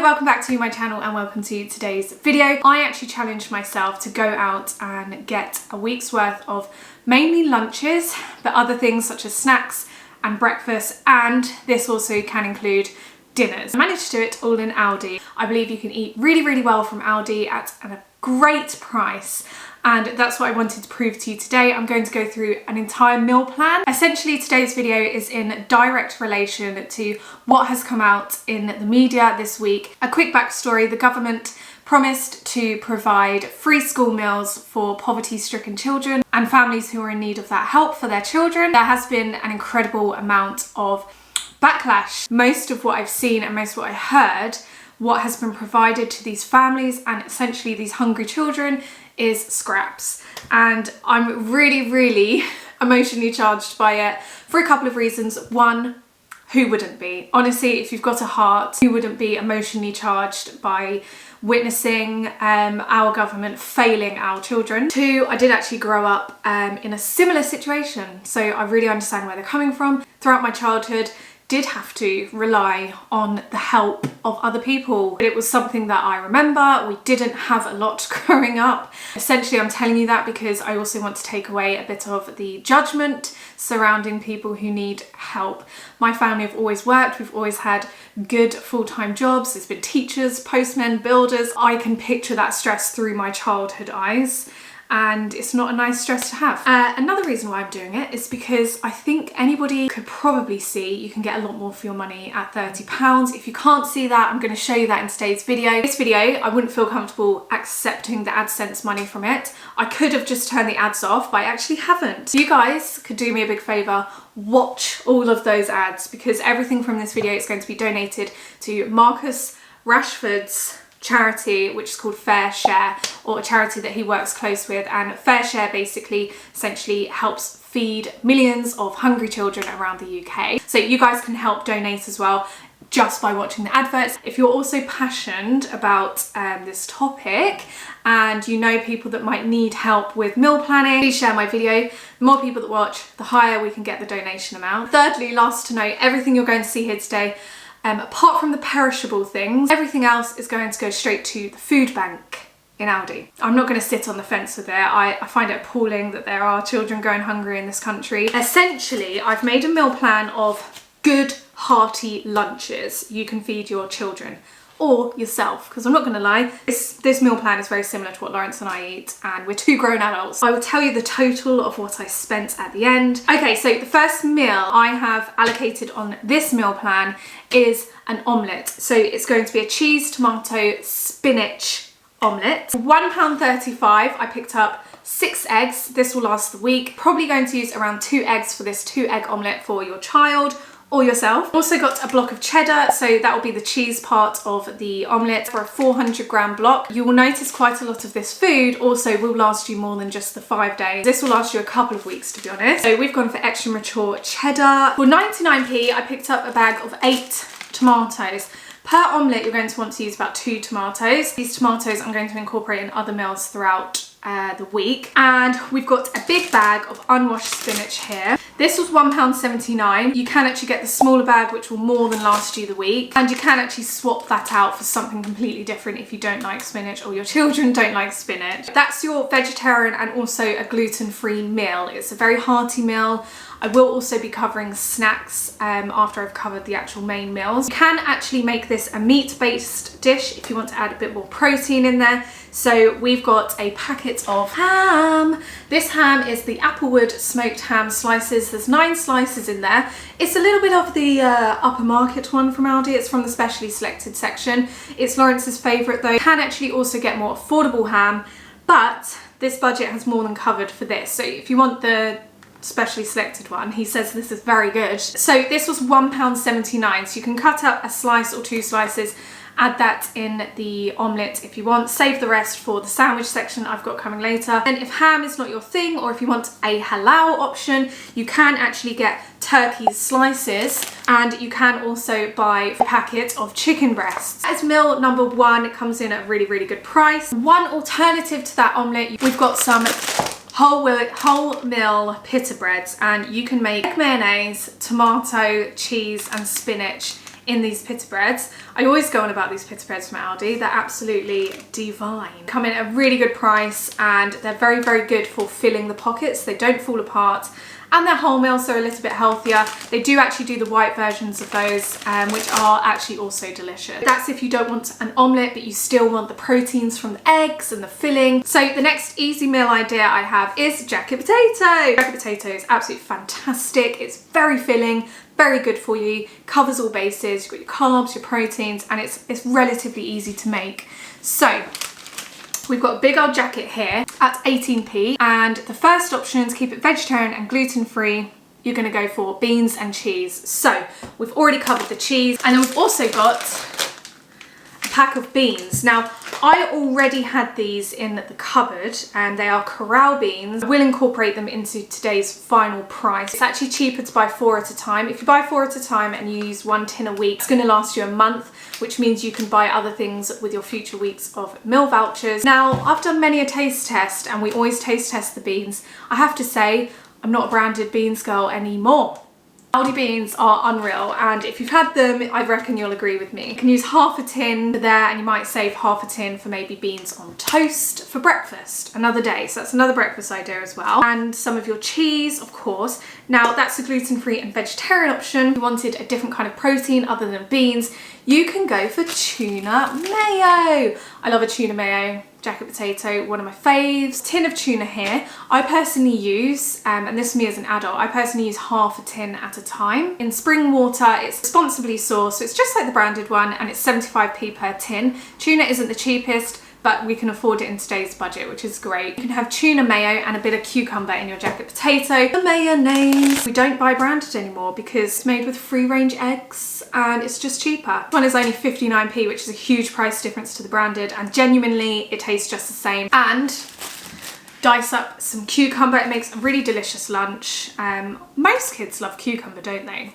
welcome back to my channel and welcome to today's video. I actually challenged myself to go out and get a week's worth of mainly lunches, but other things such as snacks and breakfast, and this also can include dinners. I managed to do it all in Aldi. I believe you can eat really well from Aldi at a great price. And that's what I wanted to prove to you today. I'm going to go through an entire meal plan. Essentially, today's video is in direct relation to what has come out in the media this week. A quick backstory: the government promised to provide free school meals for poverty-stricken children and families who are in need of that help for their children. There has been an incredible amount of backlash. Most of what I've seen and most of what I heard, what has been provided to these families and essentially these hungry children is scraps. And I'm really emotionally charged by it for a couple of reasons. One, who wouldn't be? Honestly, if you've got a heart, who wouldn't be emotionally charged by witnessing our government failing our children? Two, I did actually grow up in a similar situation, so I really understand where they're coming from. Throughout my childhood, did have to rely on the help of other people. It was something that I remember. We didn't have a lot growing up. Essentially, I'm telling you that because I also want to take away a bit of the judgment surrounding people who need help. My family have always worked. We've always had good full-time jobs. There's been teachers, postmen, builders. I can picture that stress through my childhood eyes, and it's not a nice stress to have. Another reason why I'm doing it is because I think anybody could probably see you can get a lot more for your money at £30. If you can't see that, I'm going to show you that in today's video. This video, I wouldn't feel comfortable accepting the AdSense money from it. I could have just turned the ads off, but I actually haven't. You guys could do me a big favour, watch all of those ads, because everything from this video is going to be donated to Marcus Rashford's charity, which is called Fair Share, or a charity that he works close with. And Fair Share basically essentially helps feed millions of hungry children around the UK. So you guys can help donate as well just by watching the adverts. If you're also passionate about this topic and you know people that might need help with meal planning, please share my video. The more people that watch, the higher we can get the donation amount. Thirdly, last to note, everything you're going to see here today, apart from the perishable things, everything else is going to go straight to the food bank in Aldi. I'm not going to sit on the fence with it. I find it appalling that there are children going hungry in this country. Essentially, I've made a meal plan of good, hearty lunches you can feed your children or yourself, because I'm not going to lie, this meal plan is very similar to what Lawrence and I eat, and we're two grown adults. I will tell you the total of what I spent at the end. Okay, so the first meal I have allocated on this meal plan is an omelette. So it's going to be a cheese, tomato, spinach omelette. £1.35. I picked up 6 eggs. This will last the week. Probably going to use around 2 eggs for this 2-egg omelette for your child or yourself. Also got a block of cheddar, so that will be the cheese part of the omelette for a 400-gram block. You will notice quite a lot of this food also will last you more than just the 5 days. This will last you a couple of weeks, to be honest. So we've gone for extra mature cheddar. For 99p, I picked up a bag of 8 tomatoes. Per omelette, you're going to want to use about 2 tomatoes. These tomatoes I'm going to incorporate in other meals throughout the week. And we've got a big bag of unwashed spinach here. This was £1.79. You can actually get the smaller bag, which will more than last you the week. And you can actually swap that out for something completely different if you don't like spinach or your children don't like spinach. That's your vegetarian and also a gluten-free meal. It's a very hearty meal. I will also be covering snacks after I've covered the actual main meals. You can actually make this a meat-based dish if you want to add a bit more protein in there. So we've got a packet of ham. This ham is the Applewood smoked ham slices. There's 9 slices in there. It's a little bit of the upper market one from Aldi. It's from the specially selected section. It's Lawrence's favourite though. You can actually also get more affordable ham, but this budget has more than covered for this. So if you want the specially selected one, he says this is very good. So this was £1.79, so you can cut up a slice or 2 slices, add that in the omelette if you want, save the rest for the sandwich section I've got coming later. And if ham is not your thing, or if you want a halal option, you can actually get turkey slices, and you can also buy a packet of chicken breasts. That is meal number 1. It comes in at a really good price. One alternative to that omelette, we've got some wholemeal pita breads, and you can make mayonnaise, tomato, cheese and spinach in these pita breads. I always go on about these pita breads from Aldi. They're absolutely divine. Come in at a really good price and they're very, very good for filling the pockets. They don't fall apart. And they're wholemeal, so a little bit healthier. They do actually do the white versions of those, which are actually also delicious. That's if you don't want an omelette, but you still want the proteins from the eggs and the filling. So the next easy meal idea I have is jacket potato. Jacket potato is absolutely fantastic. It's very filling, very good for you, covers all bases. You've got your carbs, your proteins, and it's relatively easy to make. So we've got a big old jacket here at 18p, and the first option to keep it vegetarian and gluten-free, you're gonna go for beans and cheese. So we've already covered the cheese, and then we've also got a pack of beans. Now, I already had these in the cupboard, and they are Corral beans. I will incorporate them into today's final price. It's actually cheaper to buy 4 at a time. If you buy 4 at a time and you use 1 tin a week, it's gonna last you a month, which means you can buy other things with your future weeks of meal vouchers. Now, I've done many a taste test, and we always taste test the beans. I have to say, I'm not a branded beans girl anymore. Aldi beans are unreal, and if you've had them, I reckon you'll agree with me. You can use half a tin there, and you might save half a tin for maybe beans on toast for breakfast another day. So that's another breakfast idea as well. And some of your cheese, of course. Now, that's a gluten-free and vegetarian option. If you wanted a different kind of protein other than beans, you can go for tuna mayo. I love a tuna mayo jacket potato, one of my faves. Tin of tuna here. I personally use, and this is me as an adult, I personally use half a tin at a time. In spring water, it's responsibly sourced, so it's just like the branded one, and it's 75p per tin. Tuna isn't the cheapest, but we can afford it in today's budget, which is great. You can have tuna mayo and a bit of cucumber in your jacket potato. The mayonnaise. We don't buy branded anymore because it's made with free-range eggs and it's just cheaper. This one is only 59p, which is a huge price difference to the branded, and genuinely it tastes just the same. And dice up some cucumber. It makes a really delicious lunch. Most kids love cucumber, don't they?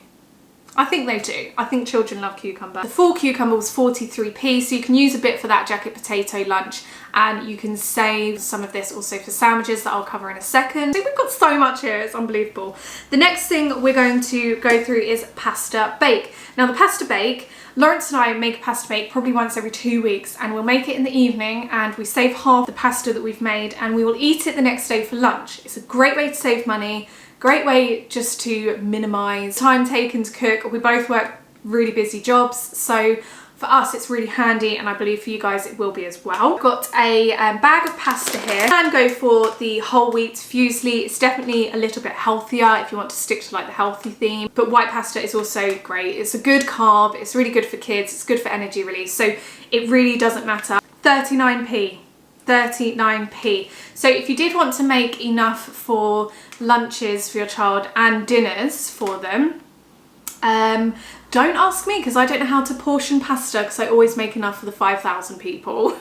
I think they do. I think children love cucumber. The full cucumber was 43p, so you can use a bit for that jacket potato lunch, and you can save some of this also for sandwiches that I'll cover in a second. So we've got so much here, it's unbelievable. The next thing we're going to go through is pasta bake. Now, the pasta bake, Lawrence and I make pasta bake probably once every 2 weeks, and we'll make it in the evening, and we save half the pasta that we've made, and we will eat it the next day for lunch. It's a great way to save money. Great way just to minimise time taken to cook. We both work really busy jobs, so for us it's really handy, and I believe for you guys it will be as well. I've got a bag of pasta here. You can go for the whole wheat fusilli. It's definitely a little bit healthier if you want to stick to like the healthy theme, but white pasta is also great. It's a good carb, it's really good for kids, it's good for energy release, so it really doesn't matter. 39p. 39p. So if you did want to make enough for lunches for your child and dinners for them, don't ask me because I don't know how to portion pasta, because I always make enough for the 5,000 people.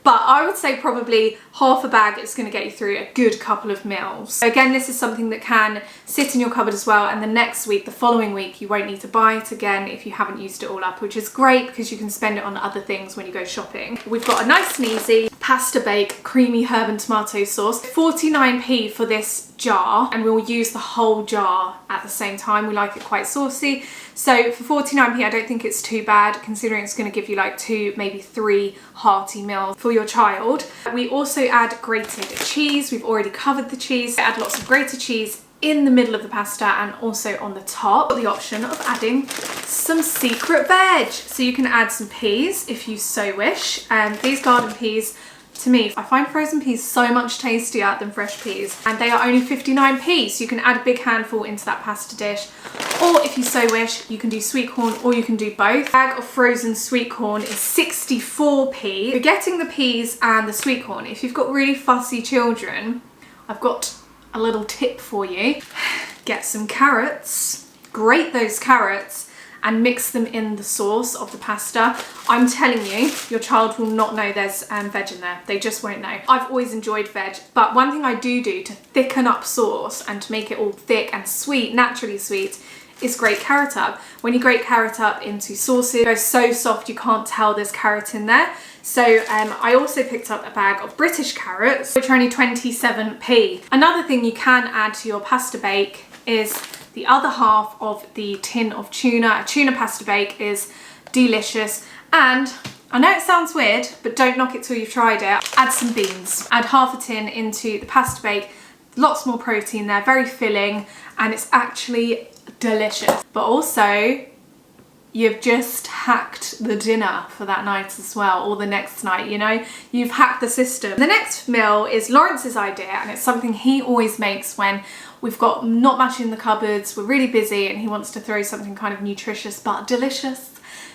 But I would say probably half a bag is going to get you through a good couple of meals. So again, this is something that can sit in your cupboard as well, and the next week, the following week, you won't need to buy it again if you haven't used it all up, which is great because you can spend it on other things when you go shopping. We've got a nice and easy pasta bake creamy herb and tomato sauce. 49p for this jar, and we'll use the whole jar at the same time. We like it quite saucy. So for 49p, I don't think it's too bad, considering it's going to give you like 2, maybe 3 hearty meals for your child. We also add grated cheese. We've already covered the cheese. I add lots of grated cheese in the middle of the pasta and also on the top. The option of adding some secret veg. So you can add some peas if you so wish. These garden peas, to me, I find frozen peas so much tastier than fresh peas, and they are only 59p, so you can add a big handful into that pasta dish. Or if you so wish, you can do sweet corn, or you can do both. A bag of frozen sweet corn is 64p. You're getting the peas and the sweet corn. If you've got really fussy children, I've got a little tip for you. Get some carrots, grate those carrots, and mix them in the sauce of the pasta. I'm telling you, your child will not know there's veg in there. They just won't know. I've always enjoyed veg, but one thing I do to thicken up sauce and to make it all thick and sweet, naturally sweet, is grate carrot up. When you grate carrot up into sauces, it goes so soft you can't tell there's carrot in there. So I also picked up a bag of British carrots, which are only 27p. Another thing you can add to your pasta bake is The other half of the tin of tuna, a tuna pasta bake, is delicious. And I know it sounds weird, but don't knock it till you've tried it. Add some beans. Add half a tin into the pasta bake. Lots more protein there, very filling, and it's actually delicious. But also, you've just hacked the dinner for that night as well, or the next night, you know? You've hacked the system. The next meal is Lawrence's idea, and it's something he always makes when we've got not much in the cupboards, we're really busy, and he wants to throw something kind of nutritious but delicious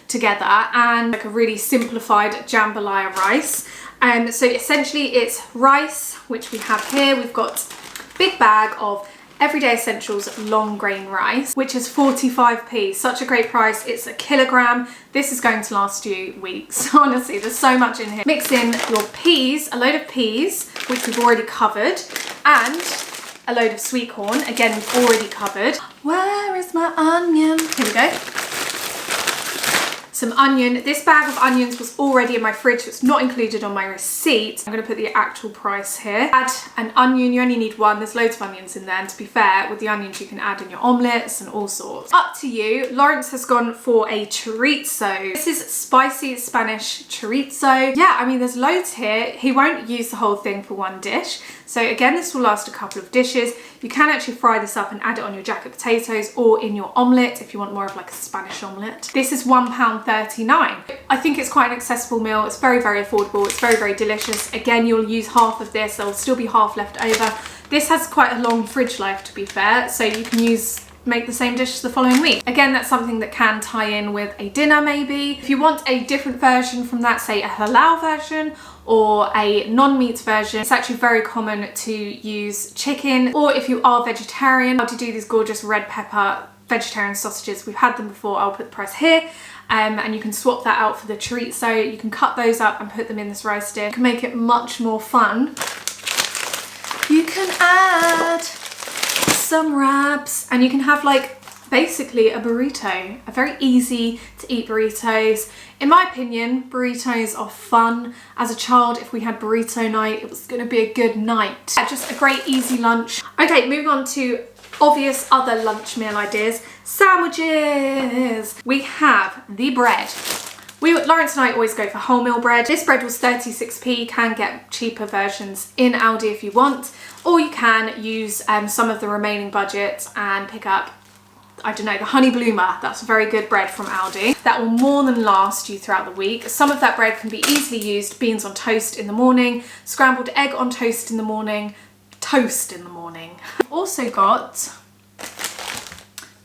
together, and like a really simplified jambalaya rice. So essentially it's rice, which we have here. We've got a big bag of Everyday Essentials long grain rice, which is 45p. Such a great price. It's a kilogram. This is going to last you weeks. Honestly, there's so much in here. Mix in your peas, a load of peas, which we've already covered, and a load of sweet corn. Again, we've already covered. Where is my onion? Here we go. Some onion. This bag of onions was already in my fridge, so it's not included on my receipt. I'm going to put the actual price here. Add an onion. You only need one. There's loads of onions in there, and to be fair, with the onions you can add in your omelettes and all sorts. Up to you. Lawrence has gone for a chorizo. This is spicy Spanish chorizo. Yeah, I mean, there's loads here. He won't use the whole thing for one dish. So again, this will last a couple of dishes. You can actually fry this up and add it on your jacket potatoes or in your omelette if you want more of like a Spanish omelette. This is £1.39. I think it's quite an accessible meal. It's very, very affordable. It's very, very delicious. Again, you'll use half of this. There'll still be half left over. This has quite a long fridge life, to be fair, so you can make the same dish the following week. Again, that's something that can tie in with a dinner maybe. If you want a different version from that, say a halal version or a non-meat version, it's actually very common to use chicken. Or if you are vegetarian, how to do these gorgeous red pepper vegetarian sausages. We've had them before. I'll put the price here. And you can swap that out for the chorizo. You can cut those up and put them in this rice dish. You can make it much more fun. You can add some wraps, and you can have like basically a burrito. A very easy to eat burritos. In my opinion, burritos are fun. As a child, if we had burrito night, it was going to be a good night. Just a great easy lunch. Okay, moving on to obvious other lunch meal ideas. Sandwiches. We have the bread. Lawrence and I always go for wholemeal bread. This bread was 36p. You can get cheaper versions in Aldi if you want, or you can use some of the remaining budget and pick up, I don't know, the honey bloomer. That's a very good bread from Aldi. That will more than last you throughout the week. Some of that bread can be easily used. Beans on toast in the morning, scrambled egg on toast in the morning, toast in the morning. I've also got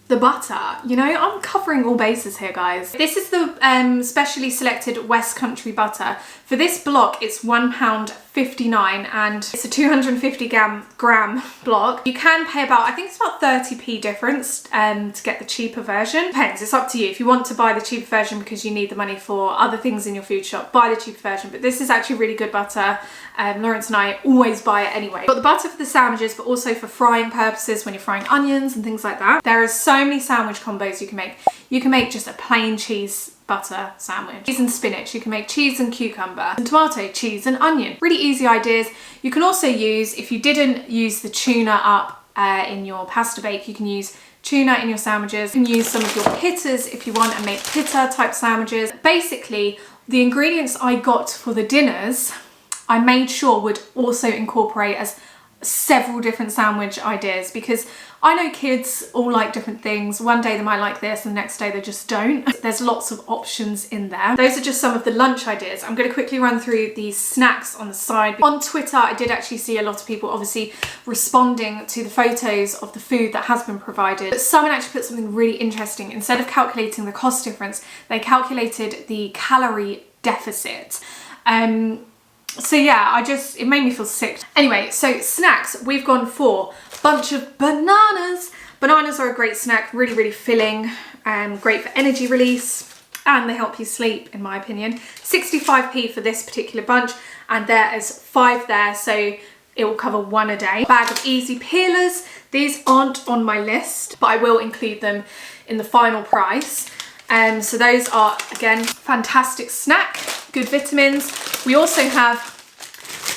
the butter. You know, I'm covering all bases here, guys. This is the specially selected West Country butter. For this block, it's £1.59 and it's a 250 gram block. You can pay about, I think it's about 30p difference to get the cheaper version. Depends, it's up to you. If you want to buy the cheaper version because you need the money for other things in your food shop, buy the cheaper version. But this is actually really good butter. Lawrence and I always buy it anyway. Got the butter for the sandwiches, but also for frying purposes when you're frying onions and things like that. There are so many sandwich combos you can make. You can make just a plain cheese butter sandwich. Cheese and spinach. You can make cheese and cucumber and tomato, cheese and onion. Really easy ideas. You can also use, if you didn't use the tuna up in your pasta bake, you can use tuna in your sandwiches. You can use some of your pittas if you want and make pitta type sandwiches. Basically, the ingredients I got for the dinners, I made sure would also incorporate as several different sandwich ideas, because I know kids all like different things. One day they might like this and the next day they just don't. There's lots of options in there. Those are just some of the lunch ideas. I'm going to quickly run through these snacks on the side. On Twitter, I did actually see a lot of people obviously responding to the photos of the food that has been provided. But someone actually put something really interesting. Instead of calculating the cost difference, they calculated the calorie deficit. So yeah, it made me feel sick. Anyway, so snacks, we've gone for a bunch of bananas. Bananas are a great snack, really, really filling, great for energy release, and they help you sleep, in my opinion. 65p for this particular bunch, and there is 5 there, so it will cover 1 a day. Bag of easy peelers. These aren't on my list, but I will include them in the final price. So those are, again, fantastic snack, good vitamins. We also have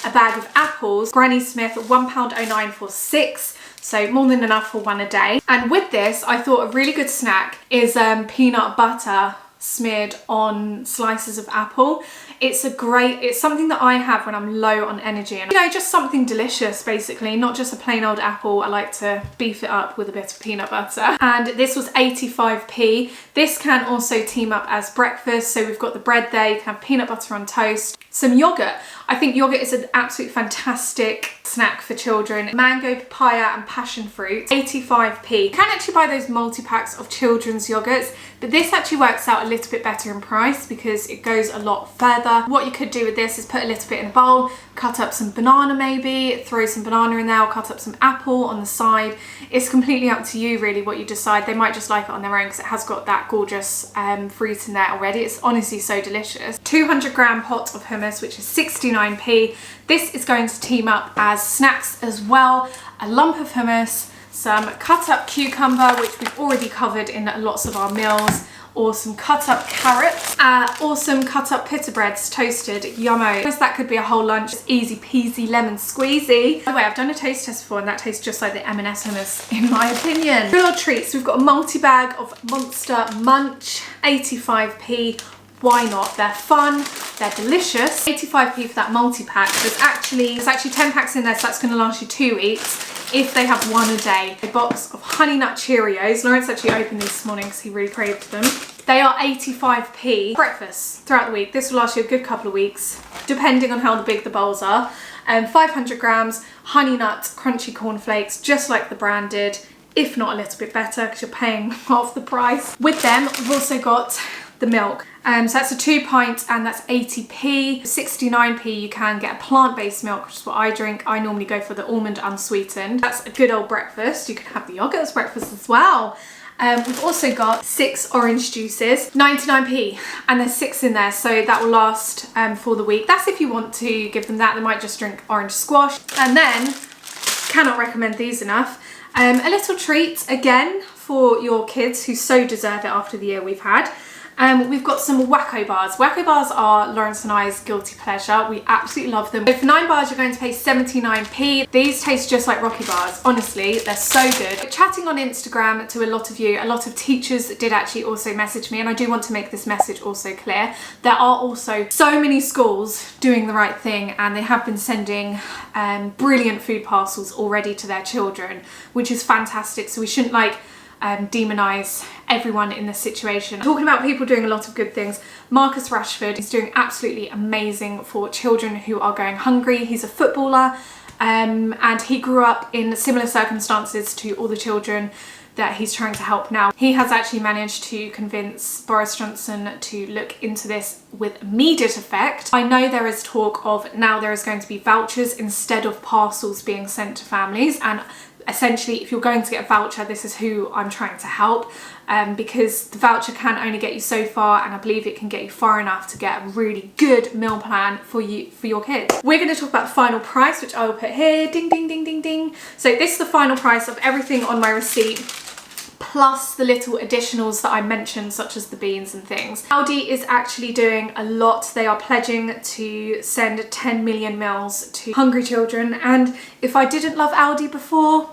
a bag of apples. Granny Smith, £1.09 for 6. So more than enough for one a day. And with this, I thought a really good snack is peanut butter smeared on slices of apple. It's something that I have when I'm low on energy, and you know, just something delicious basically, not just a plain old apple. I like to beef it up with a bit of peanut butter. And this was 85p. This can also team up as breakfast. So we've got the bread there, you can have peanut butter on toast, some yogurt. I think yogurt is an absolute fantastic snack for children. Mango, papaya and passion fruit, 85p. You can actually buy those multi-packs of children's yogurts, but this actually works out a little bit better in price because it goes a lot further. What you could do with this is put a little bit in a bowl, cut up some banana maybe, throw some banana in there, or cut up some apple on the side. It's completely up to you really what you decide. They might just like it on their own because it has got that gorgeous fruit in there already. It's honestly so delicious. 200-gram pot of hummus, which is 69p. This is going to team up as snacks as well. A lump of hummus, some cut up cucumber, which we've already covered in lots of our meals, or some cut up carrots, or some cut up pita breads toasted. Yummo. That could be a whole lunch. It's easy peasy lemon squeezy. By the way, I've done a taste test before and that tastes just like the M&S hummus in my opinion. Good old treats. We've got a multi-bag of Monster Munch, 85p. Why not? They're fun, they're delicious. 85p for that multi-pack. There's actually 10 packs in there, so that's going to last you 2 weeks if they have one a day. A box of Honey Nut Cheerios. Lawrence actually opened these this morning because he really craved them. They are 85p. Breakfast throughout the week. This will last you a good couple of weeks, depending on how big the bowls are. 500 grams, Honey Nut Crunchy Cornflakes, just like the branded, if not a little bit better because you're paying half the price. With them, we've also got the milk. So that's a 2 pint and that's 80p. 69p you can get a plant-based milk, which is what I drink. I normally go for the almond unsweetened. That's a good old breakfast. You can have the yogurt as breakfast as well. We've also got 6 orange juices, 99p, and there's 6 in there, so that will last for the week. That's if you want to give them that. They might just drink orange squash. And then, cannot recommend these enough, a little treat again for your kids who so deserve it after the year we've had. We've got some Wacko bars. Wacko bars are Lawrence and I's guilty pleasure. We absolutely love them. So for 9 bars, you're going to pay 79p. These taste just like Rocky bars. Honestly, they're so good. Chatting on Instagram to a lot of you, a lot of teachers did actually also message me, and I do want to make this message also clear. There are also so many schools doing the right thing, and they have been sending brilliant food parcels already to their children, which is fantastic. So we shouldn't demonize everyone in this situation. Talking about people doing a lot of good things, Marcus Rashford is doing absolutely amazing for children who are going hungry. He's a footballer and he grew up in similar circumstances to all the children that he's trying to help now. He has actually managed to convince Boris Johnson to look into this with immediate effect. I know there is talk of now there is going to be vouchers instead of parcels being sent to families, and essentially if you're going to get a voucher, this is who I'm trying to help, because the voucher can only get you so far, and I believe it can get you far enough to get a really good meal plan for your kids. We're going to talk about the final price, which I will put here, ding ding ding ding ding. So this is the final price of everything on my receipt, plus the little additionals that I mentioned, such as the beans and things. Aldi is actually doing a lot. They are pledging to send 10 million meals to hungry children, and if I didn't love Aldi before,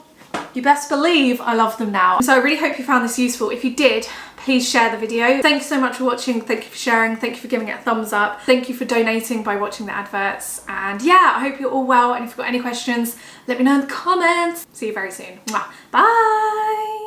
you best believe I love them now. So I really hope you found this useful. If you did, please share the video. Thank you so much for watching. Thank you for sharing. Thank you for giving it a thumbs up. Thank you for donating by watching the adverts. And yeah, I hope you're all well. And if you've got any questions, let me know in the comments. See you very soon. Mwah. Bye.